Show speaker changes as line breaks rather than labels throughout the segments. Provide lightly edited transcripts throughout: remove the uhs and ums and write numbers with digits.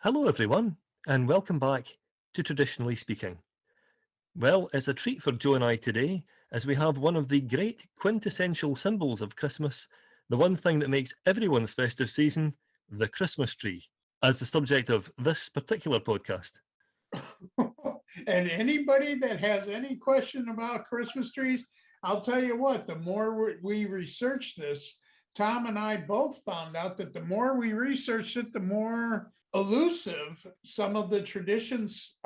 Hello, everyone, and welcome back to Traditionally Speaking. Well, it's a treat for Joe and I today as we have one of the great quintessential symbols of Christmas, the one thing that makes everyone's festive season, the Christmas tree, as the subject of this particular podcast.
And anybody that has any question about Christmas trees, I'll tell you what, the more we research this, Tom and I both found out that the more we researched it, the more elusive some of the traditions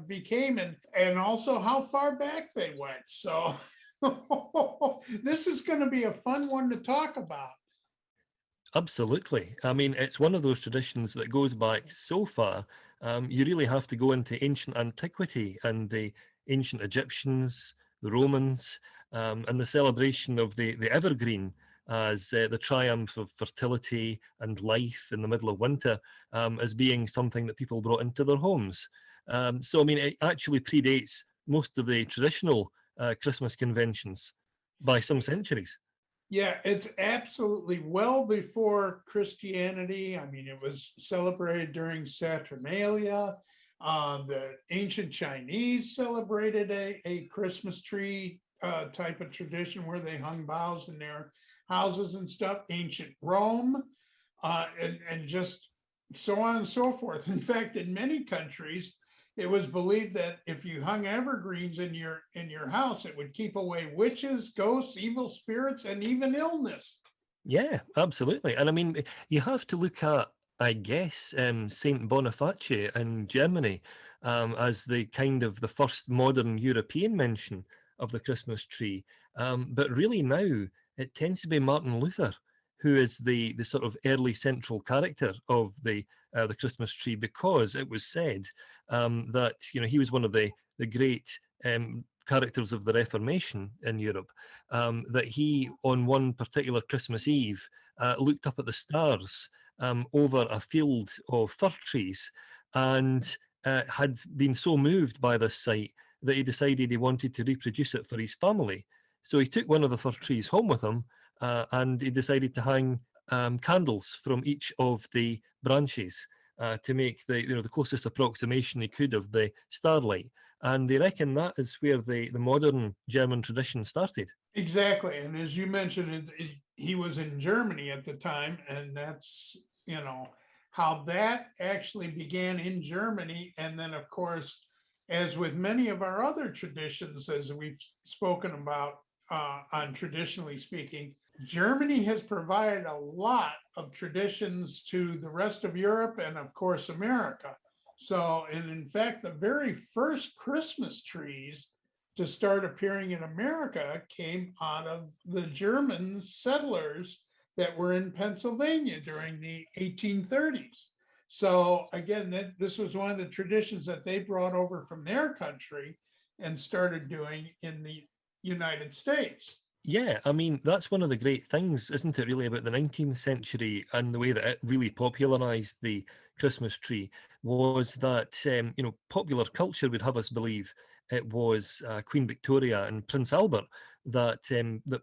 became, and also how far back they went. So this is going to be a fun one to talk about.
Absolutely. I mean, it's one of those traditions that goes back so far. You really have to go into ancient antiquity and the ancient Egyptians, the Romans, and the celebration of the evergreen as the triumph of fertility and life in the middle of winter as being something that people brought into their homes. So, I mean, it actually predates most of the traditional Christmas conventions by some centuries.
Yeah, it's absolutely well before Christianity. I mean, it was celebrated during Saturnalia. The ancient Chinese celebrated a Christmas tree type of tradition where they hung boughs in their houses and stuff. Ancient Rome, and just so on and so forth. In fact, in many countries, it was believed that if you hung evergreens in your house, it would keep away witches, ghosts, evil spirits, and even illness.
Yeah, absolutely. And I mean, you have to look at, I guess, Saint Boniface in Germany as the kind of the first modern European mention of the Christmas tree. But really now it tends to be Martin Luther, who is the sort of early central character of the Christmas tree, because it was said that he was one of the great characters of the Reformation in Europe, that he, on one particular Christmas Eve, looked up at the stars over a field of fir trees and had been so moved by this sight that he decided he wanted to reproduce it for his family. So he took one of the fir trees home with him and he decided to hang candles from each of the branches to make the closest approximation he could of the starlight. And they reckon that is where the modern German tradition started.
Exactly. And as you mentioned, he was in Germany at the time, and that's, how that actually began in Germany. And then, of course, as with many of our other traditions, as we've spoken about on Traditionally Speaking, Germany has provided a lot of traditions to the rest of Europe and, of course, America. So, and in fact, the very first Christmas trees to start appearing in America came out of the German settlers that were in Pennsylvania during the 1830s. So again, this was one of the traditions that they brought over from their country and started doing in the United States.
Yeah, I mean, that's one of the great things, isn't it, really, about the 19th century and the way that it really popularized the Christmas tree was that, popular culture would have us believe it was Queen Victoria and Prince Albert that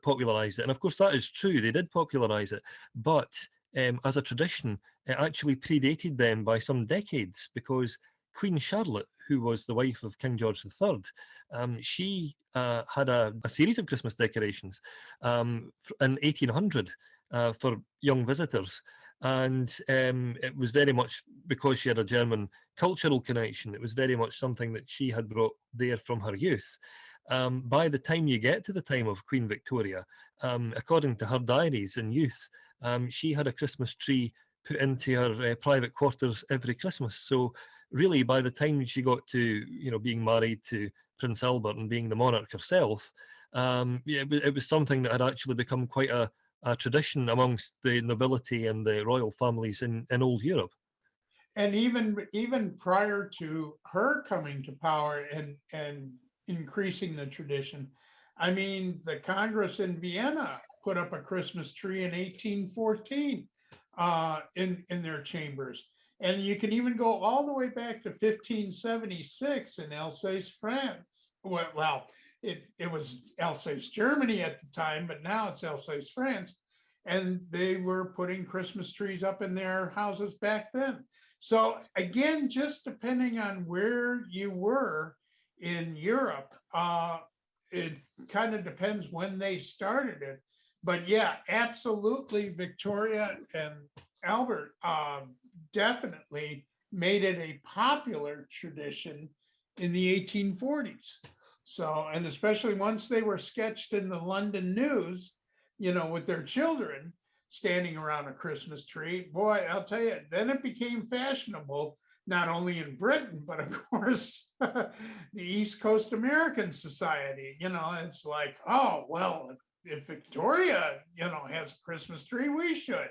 popularized it. And of course, that is true. They did popularize it. But as a tradition, it actually predated them by some decades because Queen Charlotte, who was the wife of King George III, she had a series of Christmas decorations in 1800 for young visitors. And it was very much because she had a German cultural connection. It was very much something that she had brought there from her youth. By the time you get to the time of Queen Victoria, according to her diaries in youth, she had a Christmas tree put into her private quarters every Christmas. So really, by the time she got to being married to Prince Albert and being the monarch herself, yeah, it was something that had actually become quite a tradition amongst the nobility and the royal families in old Europe.
And even prior to her coming to power and increasing the tradition, I mean, the Congress in Vienna put up a Christmas tree in 1814 in their chambers. And you can even go all the way back to 1576 in Alsace, France. Well, it was Alsace, Germany at the time, but now it's Alsace, France. and they were putting Christmas trees up in their houses back then. So again, just depending on where you were in Europe, it kind of depends when they started it. But yeah, absolutely, Victoria and Albert definitely made it a popular tradition in the 1840s. So, and especially once they were sketched in the London News, with their children standing around a Christmas tree, boy, I'll tell you, then it became fashionable, not only in Britain, but of course, the East Coast American Society. It's like, oh, well, if Victoria, has a Christmas tree, we should.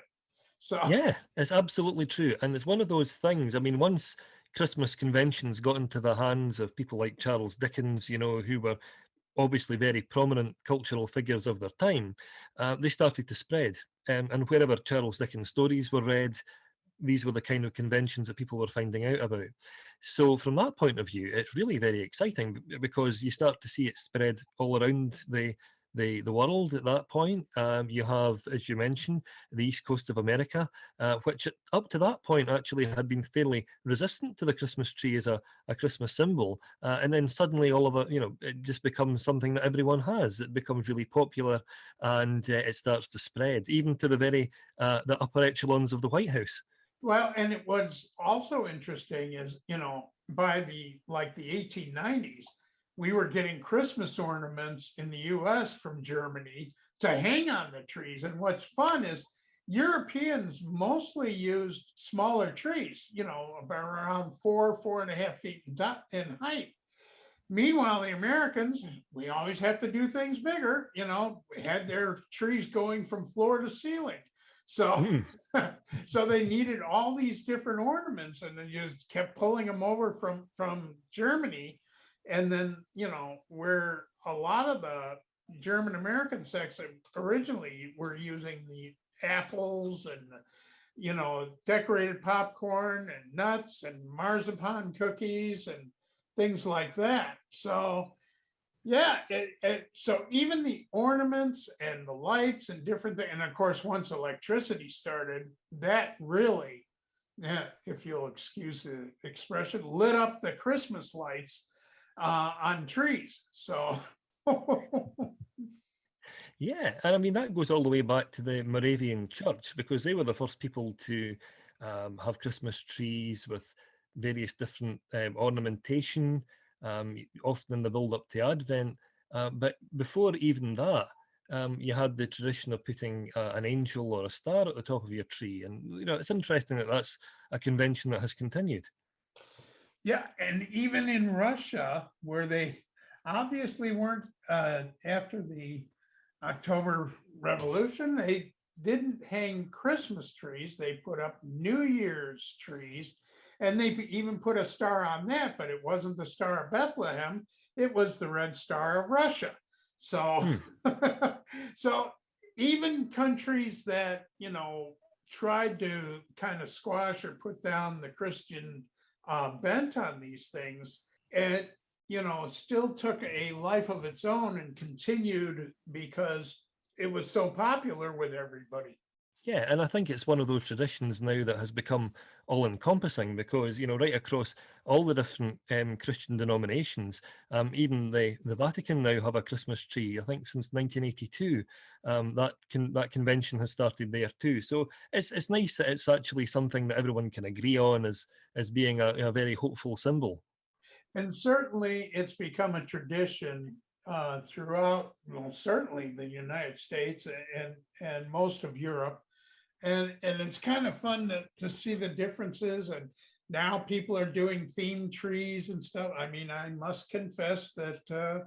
So,
Yeah, it's absolutely true. And it's one of those things. I mean, once Christmas conventions got into the hands of people like Charles Dickens, who were obviously very prominent cultural figures of their time, they started to spread. And wherever Charles Dickens stories were read, these were the kind of conventions that people were finding out about. So from that point of view, it's really very exciting because you start to see it spread all around the world at that point. You have, as you mentioned, the east coast of America, which up to that point actually had been fairly resistant to the Christmas tree as a Christmas symbol. And then suddenly all of it, it just becomes something that everyone has. It becomes really popular and it starts to spread, even to the upper echelons of the White House.
well, and it was also interesting is, by the 1890s, we were getting Christmas ornaments in the US from Germany to hang on the trees. And what's fun is Europeans mostly used smaller trees, about around 4.5 feet in height. Meanwhile, the Americans, we always have to do things bigger, had their trees going from floor to ceiling. So,
Mm.
so they needed all these different ornaments, and they just kept pulling them over from Germany. And then, where a lot of the German American sects originally were using the apples and decorated popcorn and nuts and marzipan cookies and things like that. So yeah, so even the ornaments and the lights and different things, and of course, once electricity started, that really, yeah, if you'll excuse the expression, lit up the Christmas lights on trees. So
Yeah, and I mean that goes all the way back to the Moravian Church because they were the first people to have Christmas trees with various different ornamentation, often in the build up to Advent. But before even that, you had the tradition of putting an angel or a star at the top of your tree, and it's interesting that that's a convention that has continued.
yeah, and even in Russia, where they obviously weren't after the October Revolution, they didn't hang Christmas trees. They put up New Year's trees, and they even put a star on that, but it wasn't the Star of Bethlehem. It was the Red Star of Russia. So,
Hmm.
so even countries that tried to kind of squash or put down the Christian bent on these things, it still took a life of its own and continued because it was so popular with everybody.
Yeah, and I think it's one of those traditions now that has become all encompassing because, right across all the different Christian denominations, even the Vatican now have a Christmas tree. I think since 1982, that convention has started there too. So it's nice that it's actually something that everyone can agree on as being a very hopeful symbol.
And certainly it's become a tradition throughout, well, certainly the United States and most of Europe. And it's kind of fun to see the differences. And now people are doing themed trees and stuff. I mean, I must confess that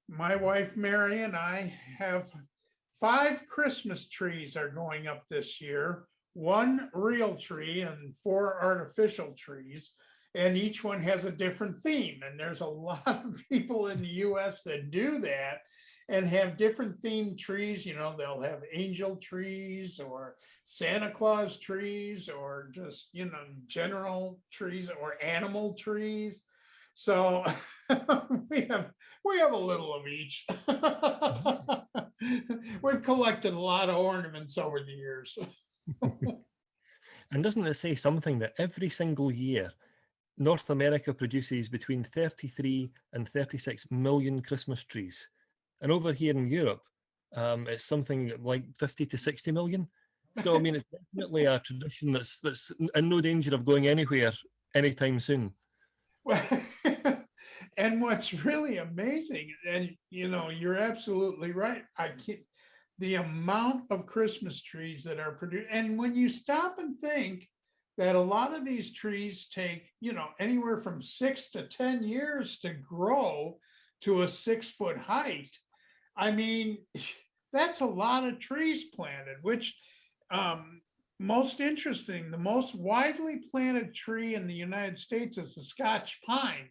my wife Mary and I have 5 Christmas trees are going up this year, 1 real tree and 4 artificial trees, and each one has a different theme. And there's a lot of people in the US that do that and have different themed trees. They'll have angel trees or Santa Claus trees or just, general trees or animal trees. So we have a little of each. We've collected a lot of ornaments over the years.
And doesn't it say something that every single year North America produces between 33 and 36 million Christmas trees? And over here in Europe, it's something like 50 to 60 million. So I mean, it's definitely a tradition that's in no danger of going anywhere anytime soon.
And what's really amazing, and you're absolutely right. The amount of Christmas trees that are produced, and when you stop and think that a lot of these trees take, anywhere from 6 to 10 years to grow to a 6 foot height. I mean, that's a lot of trees planted, which most interesting, the most widely planted tree in the United States is the Scotch pine,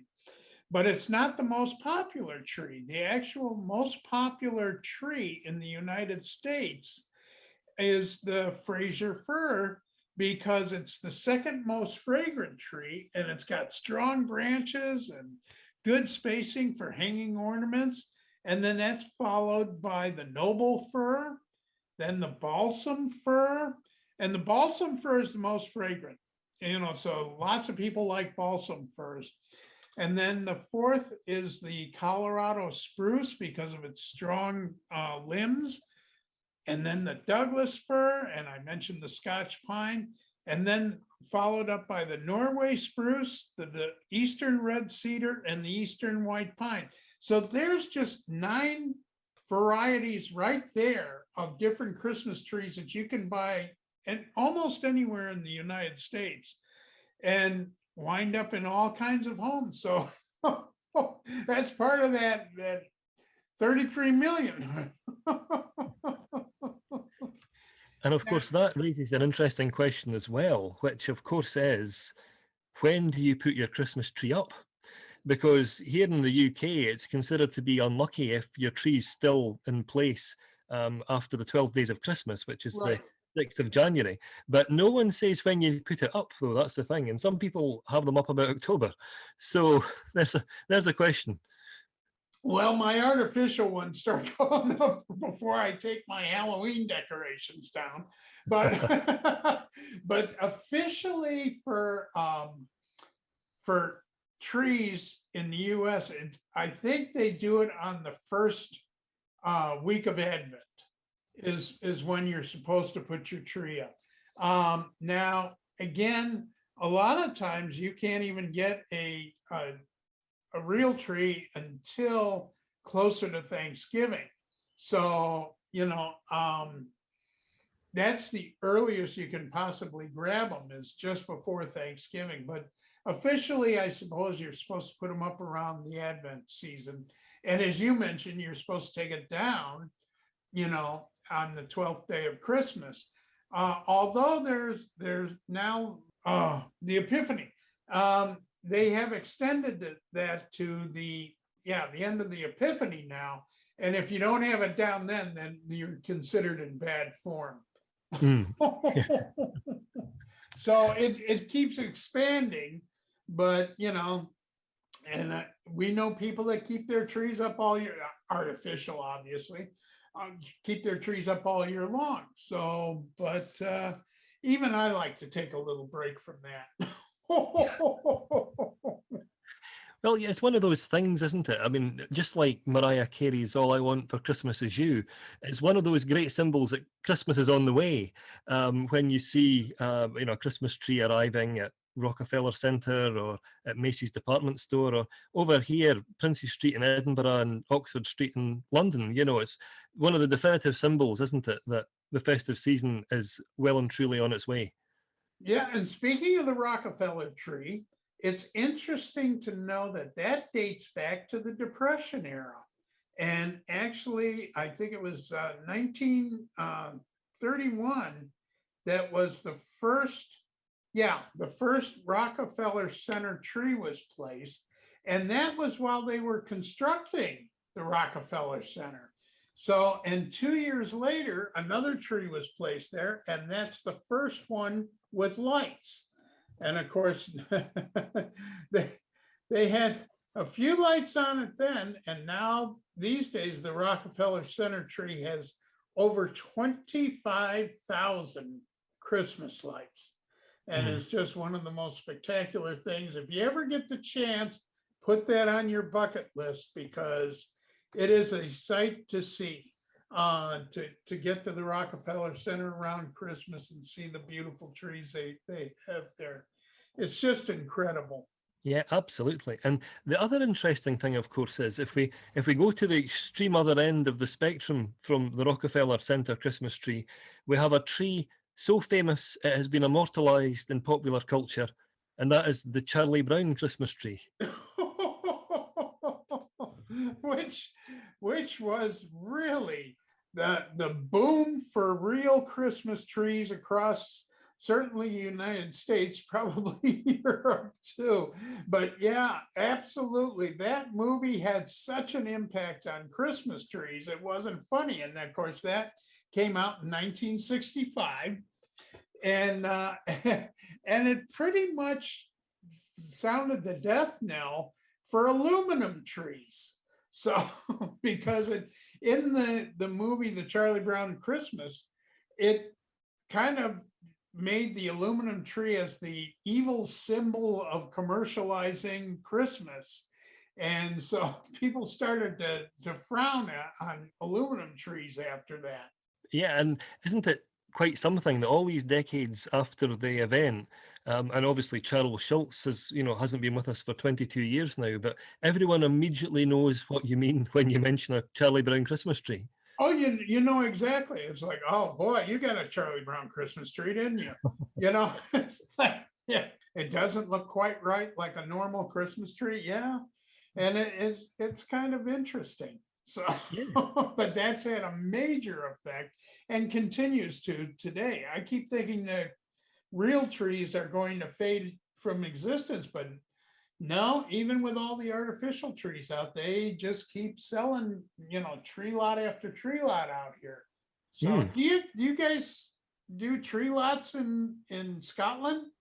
but it's not the most popular tree. The actual most popular tree in the United States is the Fraser fir, because it's the second most fragrant tree, and it's got strong branches and good spacing for hanging ornaments. And then that's followed by the noble fir, then the balsam fir, and the balsam fir is the most fragrant. So lots of people like balsam firs. And then the fourth is the Colorado spruce because of its strong limbs. And then the Douglas fir, and I mentioned the Scotch pine, and then followed up by the Norway spruce, the eastern red cedar, and the eastern white pine. So there's just 9 varieties right there of different Christmas trees that you can buy and almost anywhere in the United States and wind up in all kinds of homes. So that's part of that 33 million.
And of course, that raises an interesting question as well, which of course is, when do you put your Christmas tree up? Because here in the UK, it's considered to be unlucky if your tree's still in place after the 12 days of Christmas, which is the
Right.
6th of January. But no one says when you put it up, though. That's the thing. And some people have them up about October. So there's a question.
Well, my artificial ones start going up before I take my Halloween decorations down. But but officially for trees in the US, I think they do it on the first week of Advent is when you're supposed to put your tree up. Now, again, a lot of times you can't even get a real tree until closer to Thanksgiving. So, that's the earliest you can possibly grab them, is just before Thanksgiving. But officially, I suppose you're supposed to put them up around the Advent season. And as you mentioned, you're supposed to take it down, on the 12th day of Christmas. Although there's now the Epiphany. They have extended that to the end of the Epiphany now. And if you don't have it down then you're considered in bad form.
Mm.
So it keeps expanding, but and we know people that keep their trees up all year, artificial, obviously, keep their trees up all year long. So, but even I like to take a little break from that.
Well, yeah, it's one of those things, isn't it? I mean, just like Mariah Carey's "All I Want for Christmas Is You," it's one of those great symbols that Christmas is on the way. When you see, a Christmas tree arriving at Rockefeller Centre or at Macy's department store, or over here, Princes Street in Edinburgh and Oxford Street in London, it's one of the definitive symbols, isn't it, that the festive season is well and truly on its way.
Yeah, and speaking of the Rockefeller tree, it's interesting to know that dates back to the Depression era. And actually, I think it was 1931 that was the first Rockefeller Center tree was placed. And that was while they were constructing the Rockefeller Center. So, and 2 years later, another tree was placed there, and that's the first one with lights. And of course, they had a few lights on it then, and now these days the Rockefeller Center tree has over 25,000 Christmas lights. And
Mm.
it's just one of the most spectacular things. If you ever get the chance, put that on your bucket list because it is a sight to see. To get to the Rockefeller Center around Christmas and see the beautiful trees they have there. It's just incredible.
Yeah, absolutely. And the other interesting thing, of course, is if we go to the extreme other end of the spectrum from the Rockefeller Center Christmas tree, we have a tree so famous it has been immortalized in popular culture, and that is the Charlie Brown Christmas tree.
which which was really the boom for real Christmas trees across certainly the United States, probably Europe too. But yeah, absolutely. That movie had such an impact on Christmas trees. It wasn't funny. And of course, that came out in 1965. And and it pretty much sounded the death knell for aluminum trees. So because it in the movie The Charlie Brown Christmas, it kind of made the aluminum tree as the evil symbol of commercializing Christmas. And so people started to frown on aluminum trees after that.
Yeah, and isn't it quite something that all these decades after the event, and obviously Charles Schultz hasn't been with us for 22 years now, but everyone immediately knows what you mean when you mention a Charlie Brown Christmas tree.
Oh, you know exactly. It's like, oh boy, you got a Charlie Brown Christmas tree, didn't you? You know, yeah, it doesn't look quite right like a normal Christmas tree. Yeah. And it's kind of interesting. So,
Yeah.
but that's had a major effect and continues to today. I keep thinking that real trees are going to fade from existence, but no, even with all the artificial trees out, they just keep selling, tree lot after tree lot out here. So
Mm.
do you guys do tree lots in Scotland?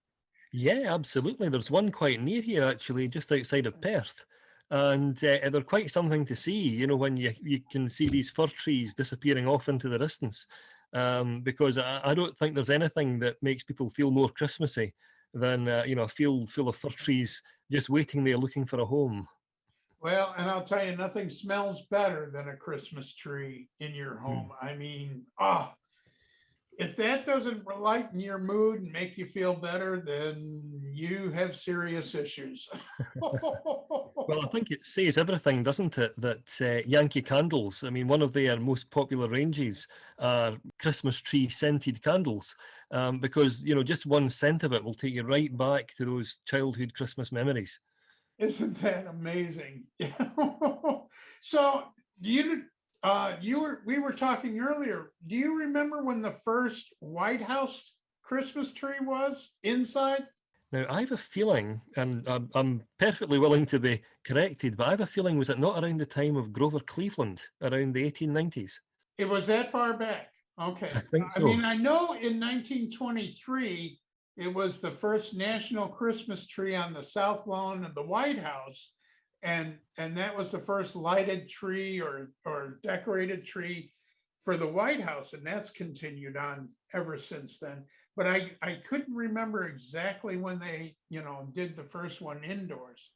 Yeah, absolutely. There's one quite near here, actually, just outside of Perth. And they're quite something to see, when you can see these fir trees disappearing off into the distance. Because I don't think there's anything that makes people feel more Christmassy than, a field full of fir trees just waiting there looking for a home.
Well, and I'll tell you, nothing smells better than a Christmas tree in your
Mm.
home. I mean, if that doesn't lighten your mood and make you feel better, then you have serious issues.
Well, I think it says everything, doesn't it? That Yankee Candles, I mean, one of their most popular ranges are Christmas tree scented candles, because, just one scent of it will take you right back to those childhood Christmas memories.
Isn't that amazing? So we were talking earlier. Do you remember when the first White House Christmas tree was inside?
Now, I have a feeling, and I'm perfectly willing to be corrected, but I have a feeling, was it not around the time of Grover Cleveland, around the 1890s?
It was that far back.
I
Okay.
think
I mean,
so.
I know in 1923, it was the first national Christmas tree on the south lawn of the White House. And that was the first lighted tree or decorated tree for the White House. And that's continued on ever since then. But I couldn't remember exactly when they, did the first one indoors.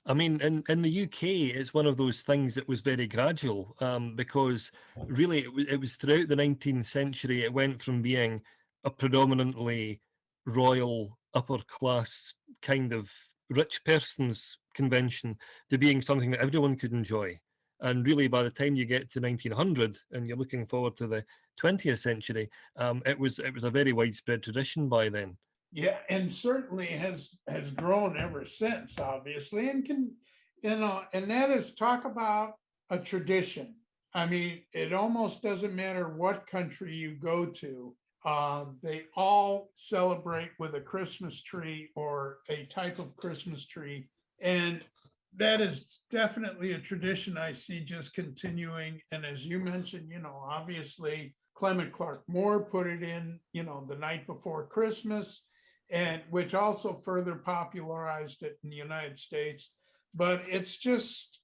I mean, in the UK, it's one of those things that was very gradual, because really it was throughout the 19th century, it went from being a predominantly royal, upper class kind of rich person's convention to being something that everyone could enjoy. And really, by the time you get to 1900 and you're looking forward to the 20th century, it was a very widespread tradition by then.
Yeah, and certainly has grown ever since, obviously, and and that is talk about a tradition. I mean, it almost doesn't matter what country you go to. They all celebrate with a Christmas tree or a type of Christmas tree. And that is definitely a tradition I see just continuing. And as you mentioned, obviously Clement Clark Moore put it in, the night before Christmas, and which also further popularized it in the United States. but it's just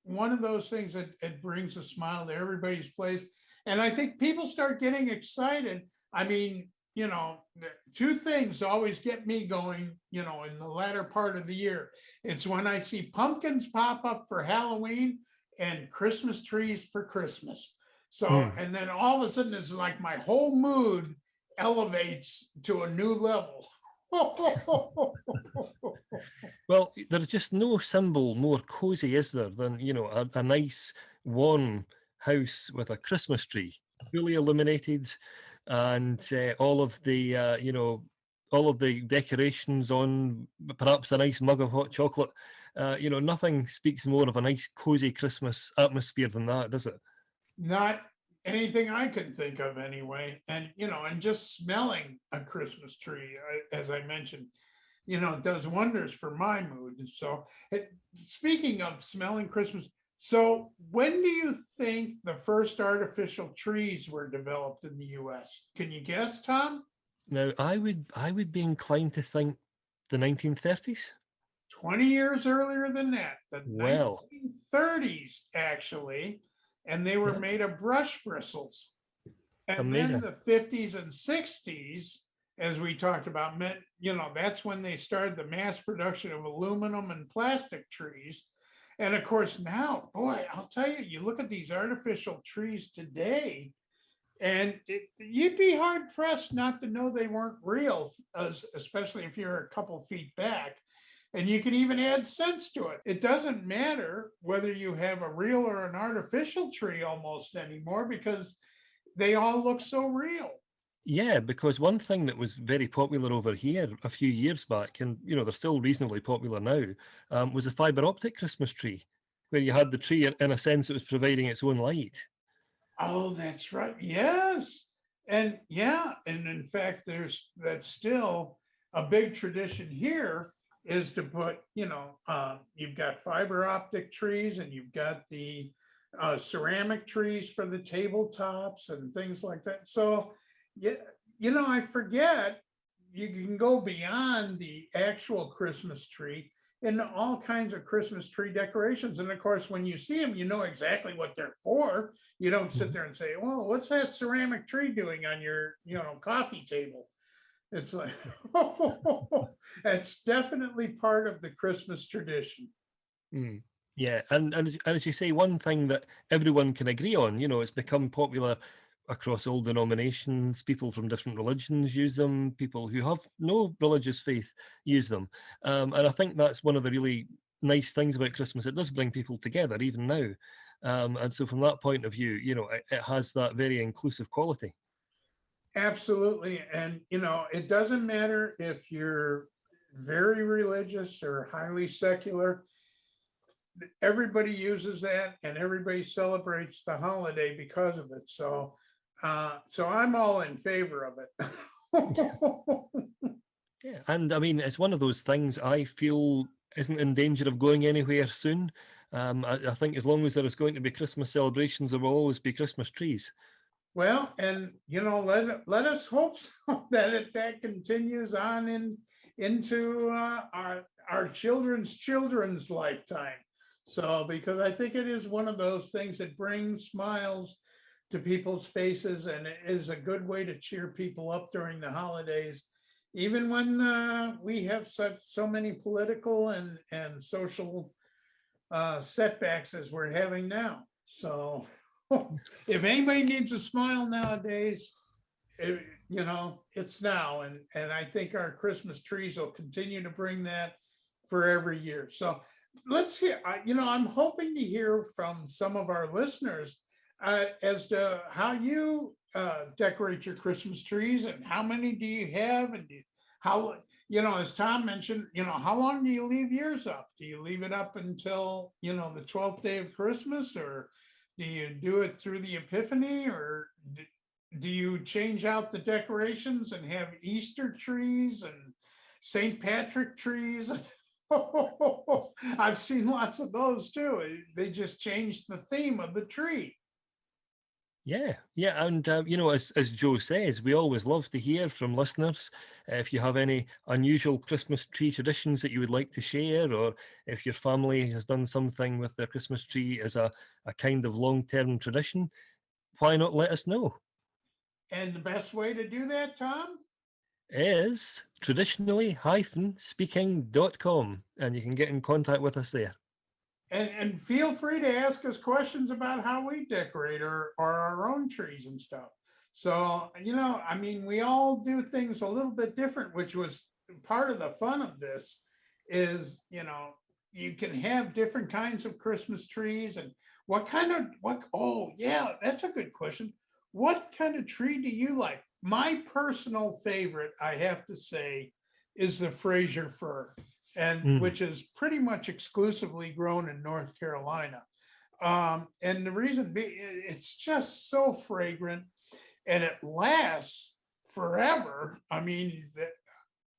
one of those things that it brings a smile to everybody's place. And I think people start getting excited. I mean, two things always get me going, in the latter part of the year. It's when I see pumpkins pop up for Halloween and Christmas trees for Christmas. So,
Hmm.
and then all of a sudden it's like my whole mood elevates to a new level.
Well, there's just no symbol more cozy, is there, than a nice warm house with a Christmas tree, fully illuminated, and all of the decorations on, perhaps a nice mug of hot chocolate. Nothing speaks more of a nice cozy Christmas atmosphere than that, does it?
Not anything I can think of anyway. And just smelling a Christmas tree, as I mentioned, does wonders for my mood. So, speaking of smelling Christmas, so when do you think the first artificial trees were developed in the US? Can you guess, Tom?
Now, I would be inclined to think the 1930s.
20 years earlier than that, the
Well,
1930s, actually, and they were
yeah,
made of brush bristles. And then
amazing.
the 50s and 60s, as we talked about, meant, that's when they started the mass production of aluminum and plastic trees. And of course, now, boy, I'll tell you, you look at these artificial trees today, and you'd be hard pressed not to know they weren't real, especially if you're a couple feet back. And you can even add sense to it. It doesn't matter whether you have a real or an artificial tree almost anymore, because they all look so real.
Yeah, because one thing that was very popular over here a few years back, and they're still reasonably popular now, was a fiber optic Christmas tree, where you had the tree, in a sense, it was providing its own light.
Oh, that's right. Yes. And yeah, and in fact, that's still a big tradition here, is to put, you've got fiber optic trees and you've got the ceramic trees for the tabletops and things like that. So, yeah, I forget you can go beyond the actual Christmas tree in all kinds of Christmas tree decorations. And of course, when you see them, you know exactly what they're for. You don't sit
Mhm.
there and say, well, what's that ceramic tree doing on your, coffee table? It's like, that's definitely part of the Christmas tradition.
Mm. Yeah, and as you say, one thing that everyone can agree on, it's become popular across all denominations. People from different religions use them. People who have no religious faith use them, and I think that's one of the really nice things about Christmas. It does bring people together, even now, and so from that point of view, it has that very inclusive quality.
Absolutely. And, it doesn't matter if you're very religious or highly secular, everybody uses that and everybody celebrates the holiday because of it. So I'm all in favor of it.
Yeah, and I mean, it's one of those things I feel isn't in danger of going anywhere soon. I think as long as there is going to be Christmas celebrations, there will always be Christmas trees.
Well, and let us hope so, that continues on into our children's lifetime. So, because I think it is one of those things that brings smiles to people's faces, and it is a good way to cheer people up during the holidays, even when we have so many political and social setbacks as we're having now. So, if anybody needs a smile nowadays, it, it's now. And I think our Christmas trees will continue to bring that for every year. So let's hear, I'm hoping to hear from some of our listeners as to how you decorate your Christmas trees, and how many do you have, and how, as Tom mentioned, how long do you leave yours up? Do you leave it up until, the 12th day of Christmas, or do you do it through the Epiphany, or do you change out the decorations and have Easter trees and St. Patrick trees? I've seen lots of those too. They just changed the theme of the tree.
Yeah, and as Joe says, we always love to hear from listeners. If you have any unusual Christmas tree traditions that you would like to share, or if your family has done something with their Christmas tree as a kind of long-term tradition, why not let us know?
And the best way to do that, Tom?
Is traditionally-speaking.com, and you can get in contact with us there.
And feel free to ask us questions about how we decorate or our own trees and stuff. So, I mean, we all do things a little bit different, which was part of the fun of this is, you can have different kinds of Christmas trees and oh, yeah, that's a good question. What kind of tree do you like? My personal favorite, I have to say, is the Fraser fir, and
Mm.
which is pretty much exclusively grown in North Carolina. And the reason it's just so fragrant and it lasts forever. I mean,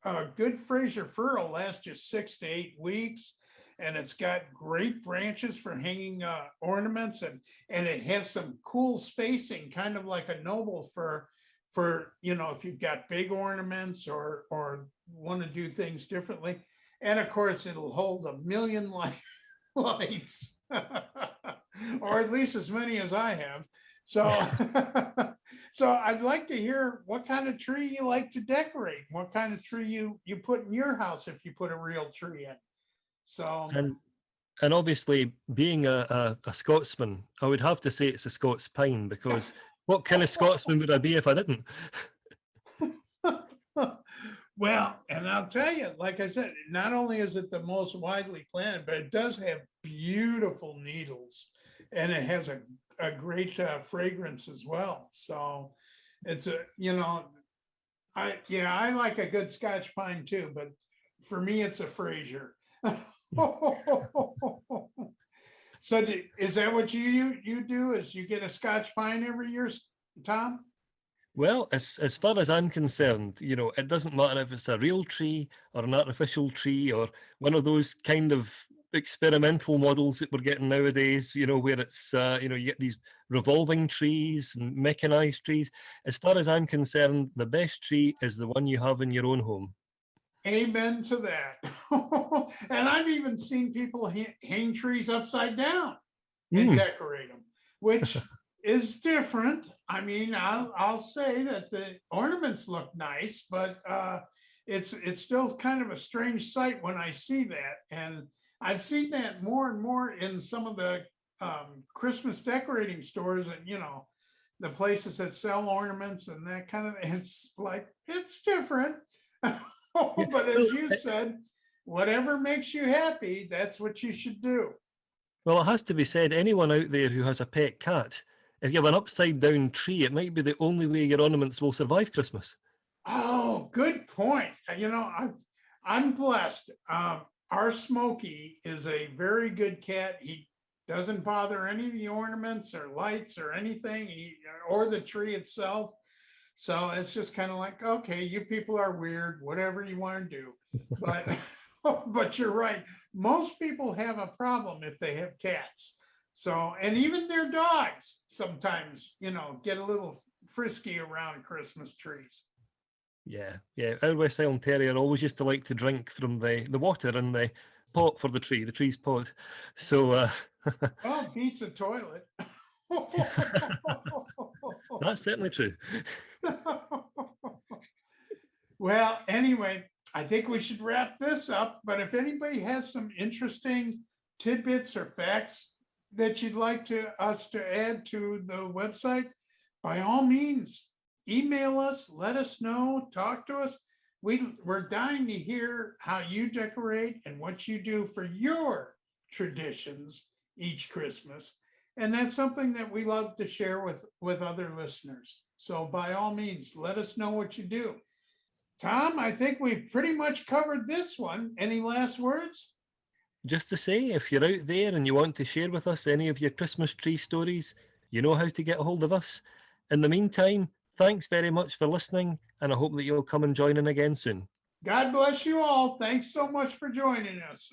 a good Fraser fir will last you 6 to 8 weeks, and it's got great branches for hanging ornaments, and it has some cool spacing, kind of like a noble fir. For if you've got big ornaments or want to do things differently, and of course it'll hold a million lights, or at least as many as I have. So, so I'd like to hear what kind of tree you like to decorate, what kind of tree you put in your house if you put a real tree in. So,
And and obviously, being a Scotsman, I would have to say it's a Scots pine, because what kind of Scotsman would I be if I didn't?
well, and I'll tell you, like I said, not only is it the most widely planted, but it does have beautiful needles, and it has a great fragrance as well. So it's I like a good Scotch pine too, but for me, it's a Fraser. So is that what you do? Is you get a Scotch pine every year, Tom?
Well, as far as I'm concerned, it doesn't matter if it's a real tree or an artificial tree or one of those kind of experimental models that we're getting nowadays, where it's, you get these revolving trees and mechanized trees. As far as I'm concerned, the best tree is the one you have in your own home.
Amen to that. And I've even seen people hang trees upside down and
Mm.
decorate them, which is different. I mean, I'll say that the ornaments look nice, but it's still kind of a strange sight when I see that. And I've seen that more and more in some of the Christmas decorating stores, and the places that sell ornaments and that kind of. It's like it's different.
Yeah.
But
Well,
as you said, whatever makes you happy, that's what you should do.
Well, it has to be said, anyone out there who has a pet cat, if you have an upside down tree, it might be the only way your ornaments will survive Christmas.
Oh, good point. I'm blessed. Our Smokey is a very good cat. He doesn't bother any of the ornaments or lights or anything, or the tree itself. So it's just kind of like, okay, you people are weird, whatever you want to do. But but you're right. Most people have a problem if they have cats. So, and even their dogs sometimes, get a little frisky around Christmas trees.
Yeah. Our West Island Terrier always used to like to drink from the water in the pot for the tree's pot. So
Well, beats a toilet.
that's certainly true.
Well, anyway, I think we should wrap this up. But if anybody has some interesting tidbits or facts that you'd like us to add to the website, by all means, email us, let us know, talk to us. We're dying to hear how you decorate and what you do for your traditions each Christmas. And that's something that we love to share with other listeners. So by all means, let us know what you do. Tom, I think we pretty much covered this one. Any last words?
Just to say, if you're out there and you want to share with us any of your Christmas tree stories, you know how to get a hold of us. In the meantime, thanks very much for listening, and I hope that you'll come and join in again soon.
God bless you all. Thanks so much for joining us.